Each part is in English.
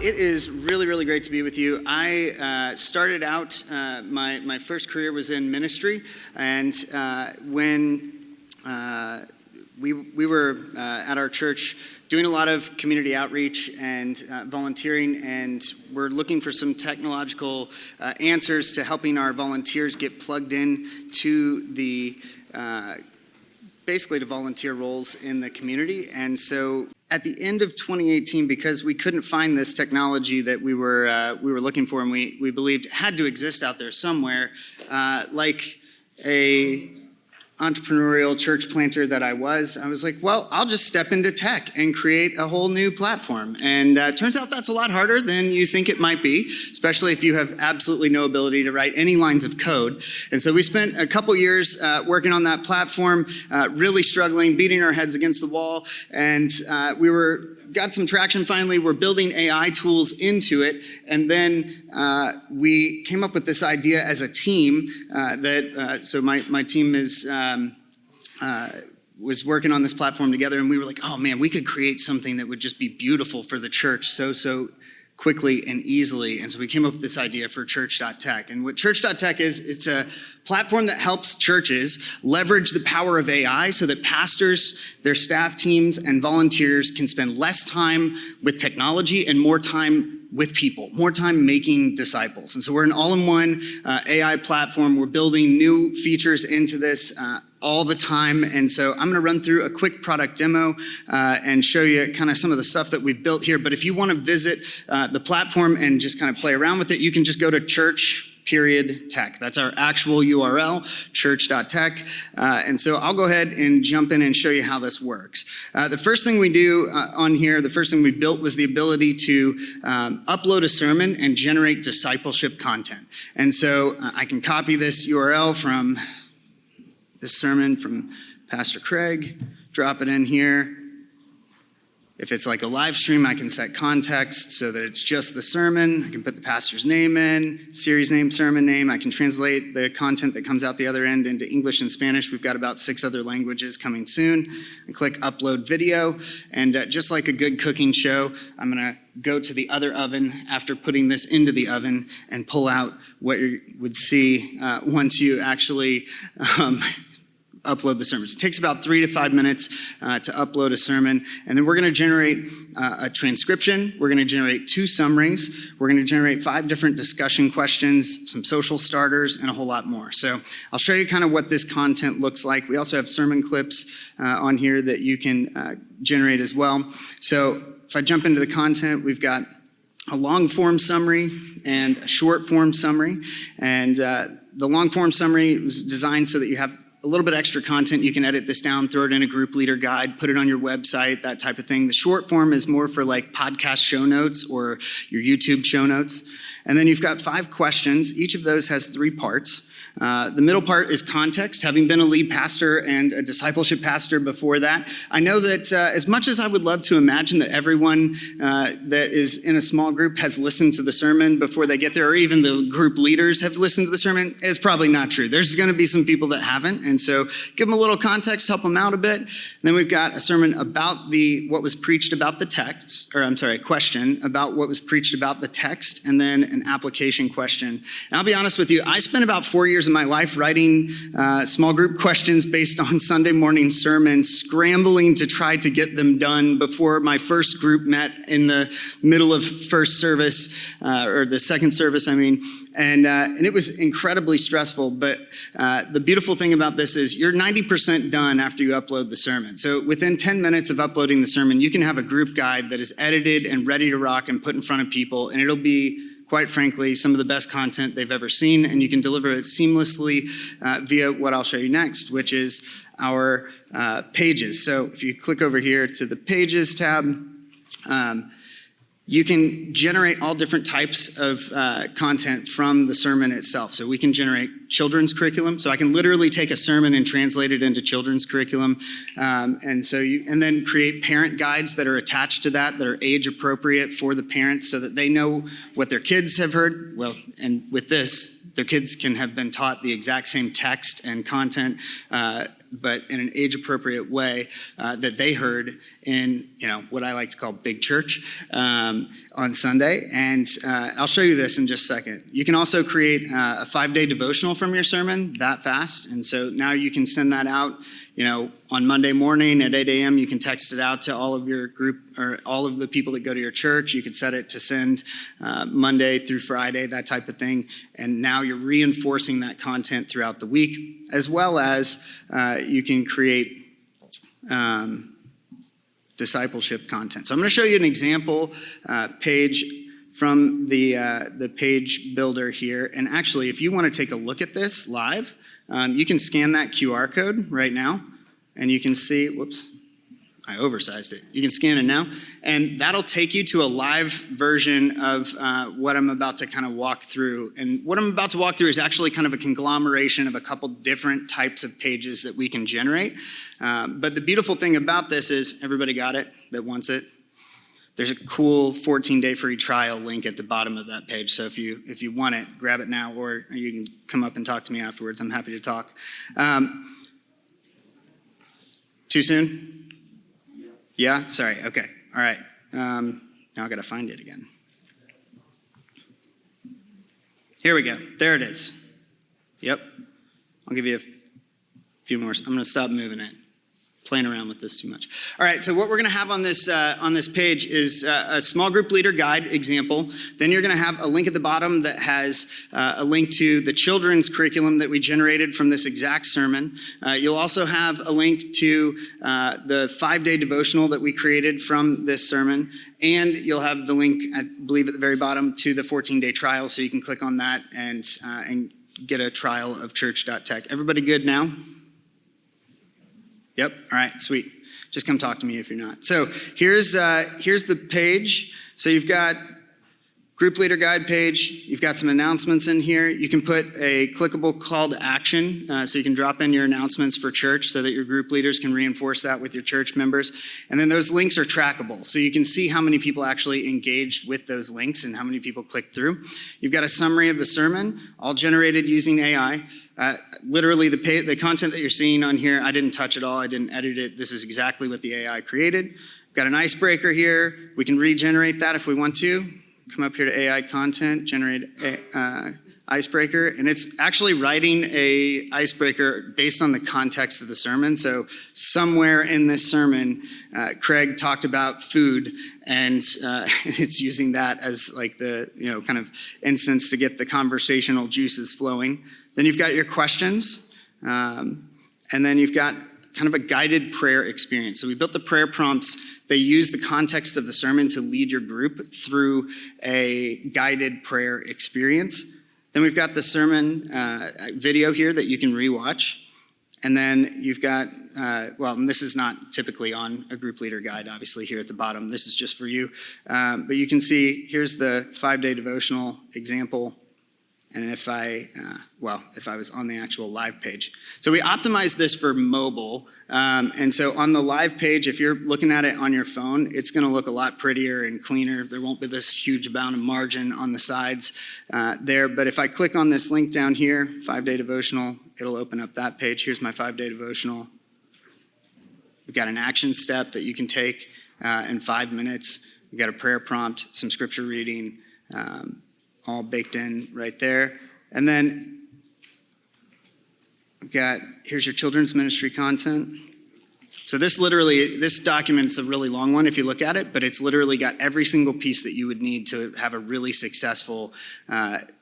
It is really, really great to be with you. I started out, my first career was in ministry, and when we were at our church doing a lot of community outreach and volunteering, and we're looking for some technological answers to helping our volunteers get plugged in to the basically to volunteer roles in the community. And so at the end of 2018, because we couldn't find this technology that we were looking for, and we believed had to exist out there somewhere, like a entrepreneurial church planter that I was like, well, I'll just step into tech and create a whole new platform. And turns out that's a lot harder than you think it might be, especially if you have absolutely no ability to write any lines of code. And so we spent a couple years working on that platform, really struggling, beating our heads against the wall. And got some traction finally. We're building AI tools into it. And then we came up with this idea as a team so my team was working on this platform together, and we were like, oh man, we could create something that would just be beautiful for the church so quickly and easily. And so we came up with this idea for Church.Tech. And what Church.Tech is, it's a platform that helps churches leverage the power of AI so that pastors, their staff teams, and volunteers can spend less time with technology and more time with people, more time making disciples. And so we're an all-in-one AI platform. We're building new features into this all the time. And so I'm going to run through a quick product demo and show you kind of some of the stuff that we've built here. But if you want to visit the platform and just kind of play around with it, you can just go to Church.Tech. That's our actual URL, Church.Tech. And so I'll go ahead and jump in and show you how this works. The first thing we do on here, the first thing we built was the ability to upload a sermon and generate discipleship content. And so I can copy this URL from this sermon from Pastor Craig, drop it in here. If it's like a live stream, I can set context so that it's just the sermon. I can put the pastor's name in, series name, sermon name. I can translate the content that comes out the other end into English and Spanish. We've got about 6 other languages coming soon. I click upload video. And just like a good cooking show, I'm going to go to the other oven after putting this into the oven and pull out what you would see once you actually upload the sermons. It takes about 3 to 5 minutes to upload a sermon. And then we're going to generate a transcription. We're going to generate 2 summaries. We're going to generate 5 different discussion questions, some social starters, and a whole lot more. So I'll show you kind of what this content looks like. We also have sermon clips on here that you can generate as well. So if I jump into the content, we've got a long form summary and a short form summary. And the long form summary was designed so that you have a little bit extra content. You can edit this down, throw it in a group leader guide, put it on your website, that type of thing. The short form is more for like podcast show notes or your YouTube show notes. And then you've got 5 questions. Each of those has 3 parts. The middle part is context. Having been a lead pastor and a discipleship pastor before that, I know that as much as I would love to imagine that everyone that is in a small group has listened to the sermon before they get there, or even the group leaders have listened to the sermon, it's probably not true. There's going to be some people that haven't, and so give them a little context, help them out a bit. And then we've got a sermon about what was preached about the text, a question about what was preached about the text, and then an application question. And I'll be honest with you, I spent about 4 years of my life writing small group questions based on Sunday morning sermons, scrambling to try to get them done before my first group met in the middle of first service, or the second service, I mean. And it was incredibly stressful, but the beautiful thing about this is you're 90% done after you upload the sermon. So within 10 minutes of uploading the sermon, you can have a group guide that is edited and ready to rock and put in front of people, and it'll be, quite frankly, some of the best content they've ever seen, and you can deliver it seamlessly via what I'll show you next, which is our pages. So if you click over here to the Pages tab, you can generate all different types of content from the sermon itself. So we can generate children's curriculum. So I can literally take a sermon and translate it into children's curriculum. And then create parent guides that are attached to that are age appropriate for the parents so that they know what their kids have heard. Well, and with this, their kids can have been taught the exact same text and content but in an age-appropriate way that they heard in, what I like to call big church on Sunday. And I'll show you this in just a second. You can also create a 5-day devotional from your sermon that fast. And so now you can send that out, on Monday morning at 8 a.m. You can text it out to all of your group or all of the people that go to your church. You could set it to send Monday through Friday, that type of thing. And now you're reinforcing that content throughout the week, as well as you can create discipleship content. So I'm going to show you an example page from the page builder here. And actually, if you want to take a look at this live, you can scan that QR code right now, and you can see, whoops, I oversized it. You can scan it now, and that'll take you to a live version of what I'm about to kind of walk through. And what I'm about to walk through is actually kind of a conglomeration of a couple different types of pages that we can generate. But the beautiful thing about this is, everybody got it that wants it? There's a cool 14-day free trial link at the bottom of that page. So if you want it, grab it now, or you can come up and talk to me afterwards. I'm happy to talk. Too soon? Yeah? Sorry. Okay. All right. Now I got to find it again. Here we go. There it is. Yep. I'll give you a few more. I'm going to stop moving it. Playing around with this too much. All right, so what we're going to have on this page is a small group leader guide example. Then you're going to have a link at the bottom that has a link to the children's curriculum that we generated from this exact sermon. You'll also have a link to the 5-day devotional that we created from this sermon. And you'll have the link, I believe at the very bottom, to the 14-day trial, so you can click on that and get a trial of Church.Tech. Everybody good now? Yep. All right. Sweet. Just come talk to me if you're not. So here's the page. So you've got group leader guide page. You've got some announcements in here. You can put a clickable call to action, so you can drop in your announcements for church so that your group leaders can reinforce that with your church members. And then those links are trackable, so you can see how many people actually engaged with those links and how many people clicked through. You've got a summary of the sermon, all generated using AI. Literally, the content that you're seeing on here, I didn't touch it all. I didn't edit it. This is exactly what the AI created. We've got an icebreaker here. We can regenerate that if we want to. Come up here to AI content, generate icebreaker. And it's actually writing a icebreaker based on the context of the sermon. So somewhere in this sermon, Craig talked about food, and it's using that as like the kind of instance to get the conversational juices flowing. Then you've got your questions, and then you've got kind of a guided prayer experience. So we built the prayer prompts. They use the context of the sermon to lead your group through a guided prayer experience. Then we've got the sermon video here that you can rewatch. And then you've got, and this is not typically on a group leader guide, obviously, here at the bottom. This is just for you. But you can see, here's the 5-day devotional example. And if I was on the actual live page. So we optimized this for mobile. And so on the live page, if you're looking at it on your phone, it's going to look a lot prettier and cleaner. There won't be this huge amount of margin on the sides there. But if I click on this link down here, 5-day devotional, it'll open up that page. Here's my 5-day devotional. We've got an action step that you can take in 5 minutes. We've got a prayer prompt, some scripture reading, all baked in right there. And then here's your children's ministry content. So this document's a really long one if you look at it, but it's literally got every single piece that you would need to have a really successful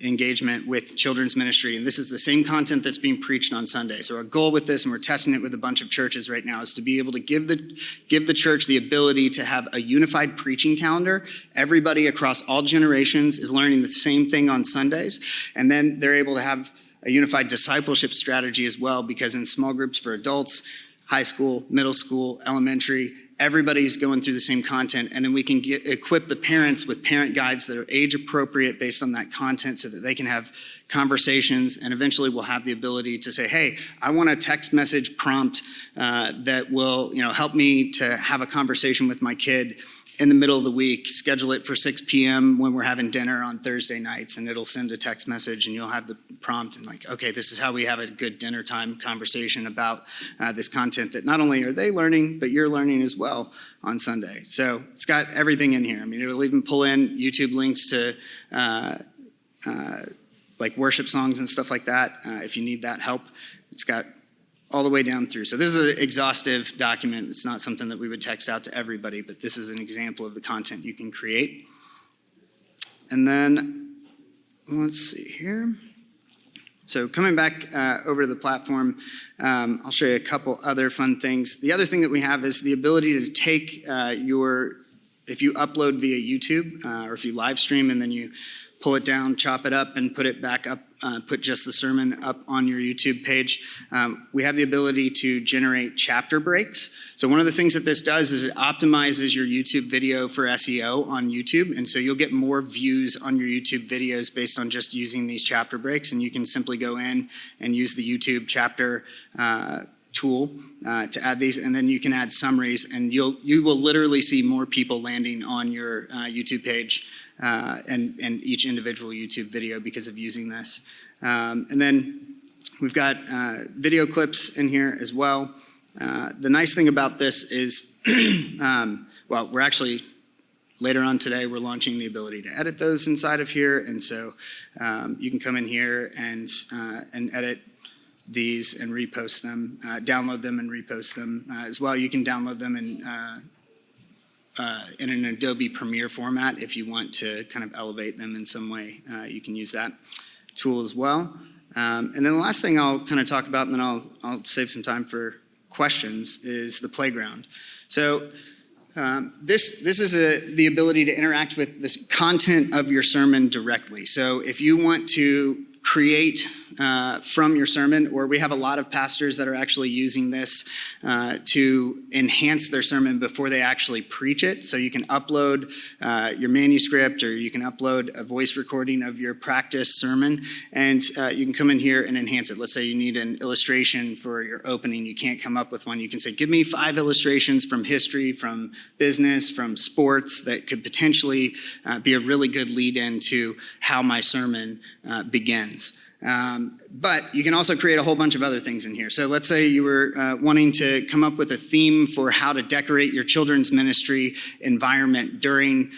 engagement with children's ministry. And this is the same content that's being preached on Sunday. So our goal with this, and we're testing it with a bunch of churches right now, is to be able to give the church the ability to have a unified preaching calendar. Everybody across all generations is learning the same thing on Sundays. And then they're able to have a unified discipleship strategy as well, because in small groups for adults, high school, middle school, elementary, everybody's going through the same content. And then we can equip the parents with parent guides that are age appropriate based on that content so that they can have conversations. And eventually we'll have the ability to say, hey, I want a text message prompt that will help me to have a conversation with my kid in the middle of the week, schedule it for 6 p.m. when we're having dinner on Thursday nights, and it'll send a text message and you'll have the prompt and like, okay, this is how we have a good dinner time conversation about this content that not only are they learning, but you're learning as well on Sunday. So it's got everything in here. I mean, it'll even pull in YouTube links to like worship songs and stuff like that if you need that help. It's got all the way down through. So this is an exhaustive document. It's not something that we would text out to everybody, but this is an example of the content you can create. And then, let's see here. So coming back over to the platform, I'll show you a couple other fun things. The other thing that we have is the ability to take if you upload via YouTube, or if you live stream and then you pull it down, chop it up, and put it back up, put just the sermon up on your YouTube page. We have the ability to generate chapter breaks. So one of the things that this does is it optimizes your YouTube video for SEO on YouTube, and so you'll get more views on your YouTube videos based on just using these chapter breaks, and you can simply go in and use the YouTube chapter tool to add these, and then you can add summaries, and you will literally see more people landing on your YouTube page and each individual YouTube video because of using this. And then we've got video clips in here as well. The nice thing about this is, well, we're actually, later on today, we're launching the ability to edit those inside of here, and so you can come in here and edit these and repost them, download them and repost them. As well, you can download them in an Adobe Premiere format if you want to kind of elevate them in some way. You can use that tool as well. And then the last thing I'll kind of talk about, and then I'll save some time for questions, is the playground. So this is the ability to interact with this content of your sermon directly. So if you want to create from your sermon, or we have a lot of pastors that are actually using this to enhance their sermon before they actually preach it. So you can upload your manuscript, or you can upload a voice recording of your practice sermon, and you can come in here and enhance it. Let's say you need an illustration for your opening. You can't come up with one. You can say, give me 5 illustrations from history, from business, from sports that could potentially be a really good lead in to how my sermon begins. But you can also create a whole bunch of other things in here. So let's say you were wanting to come up with a theme for how to decorate your children's ministry environment during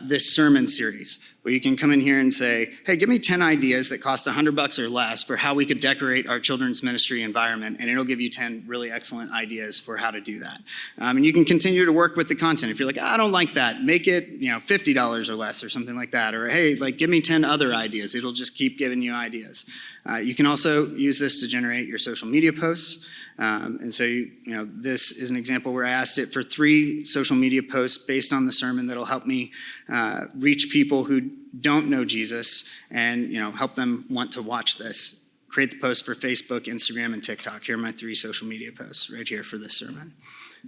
this sermon series. Well, you can come in here and say, hey, give me 10 ideas that cost $100 or less for how we could decorate our children's ministry environment, and it'll give you 10 really excellent ideas for how to do that. And you can continue to work with the content. If you're like, I don't like that, make it $50 or less or something like that. Or hey, like give me 10 other ideas. It'll just keep giving you ideas. You can also use this to generate your social media posts. And so, this is an example where I asked it for 3 social media posts based on the sermon that'll help me reach people who don't know Jesus and, help them want to watch this. Create the post for Facebook, Instagram, and TikTok. Here are my 3 social media posts right here for this sermon.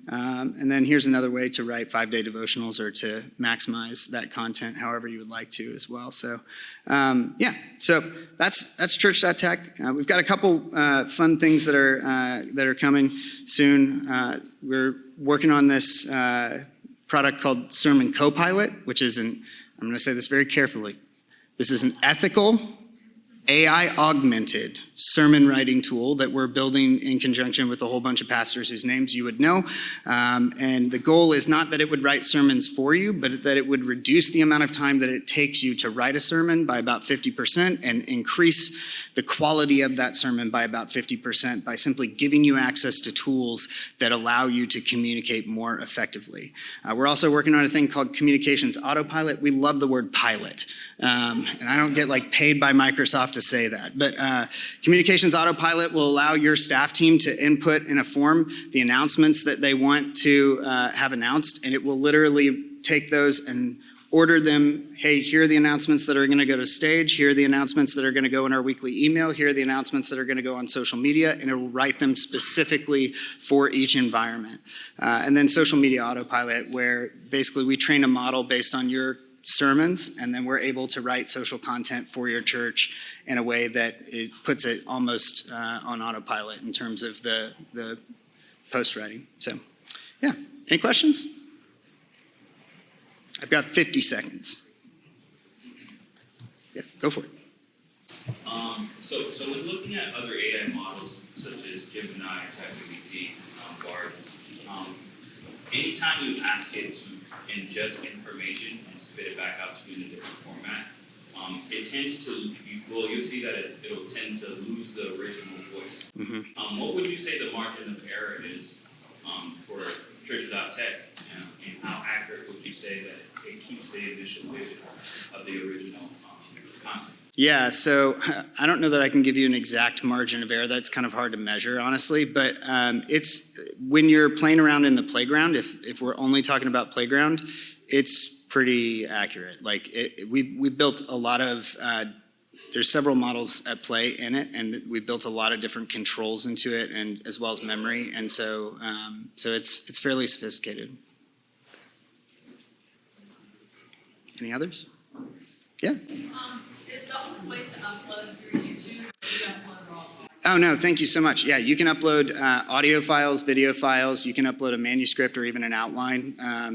And then here's another way to write 5-day devotionals or to maximize that content however you would like to as well. So, so that's Church.Tech. We've got a couple fun things that are coming soon. We're working on this product called Sermon Copilot, which is I'm going to say this very carefully. This is an ethical, AI-augmented sermon writing tool that we're building in conjunction with a whole bunch of pastors whose names you would know. And the goal is not that it would write sermons for you, but that it would reduce the amount of time that it takes you to write a sermon by about 50% and increase the quality of that sermon by about 50% by simply giving you access to tools that allow you to communicate more effectively. We're also working on a thing called Communications Autopilot. We love the word pilot. And I don't get paid by Microsoft to say that, but Communications Autopilot will allow your staff team to input in a form the announcements that they want to have announced, and it will literally take those and order them. Hey, here are the announcements that are going to go to stage. Here are the announcements that are going to go in our weekly email. Here are the announcements that are going to go on social media, and it will write them specifically for each environment. And then Social Media Autopilot, where basically we train a model based on your sermons, and then we're able to write social content for your church in a way that it puts it almost on autopilot in terms of the post writing. So, yeah. Any questions? I've got 50 seconds. Yeah, go for it. So when looking at other AI models such as Gemini, ChatGPT, Bard, anytime you ask it to ingest information and spit it back out to you in a different format, it tends to, you'll see that it'll tend to lose the original voice. Mm-hmm. What would you say the margin of error is for Church.Tech, and how accurate would you say that it keeps the initial vision of the original content? Yeah, so I don't know that I can give you an exact margin of error. That's kind of hard to measure, honestly. But it's when you're playing around in the playground, if we're only talking about playground, it's pretty accurate. Like we built a lot of, there's several models at play in it, and we built a lot of different controls into it, and as well as memory. And so it's fairly sophisticated. Any others? Yeah. Is the only way to upload through YouTube? You upload raw files? Oh, no, thank you so much. Yeah, you can upload audio files, video files. You can upload a manuscript or even an outline.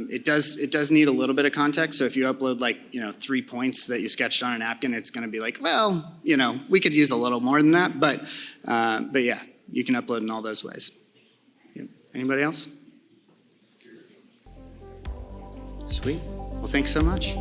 It does need a little bit of context. So if you upload 3 points that you sketched on a napkin, it's going to be like, well, we could use a little more than that. But yeah, you can upload in all those ways. Yeah. Anybody else? Sweet. Well, thanks so much.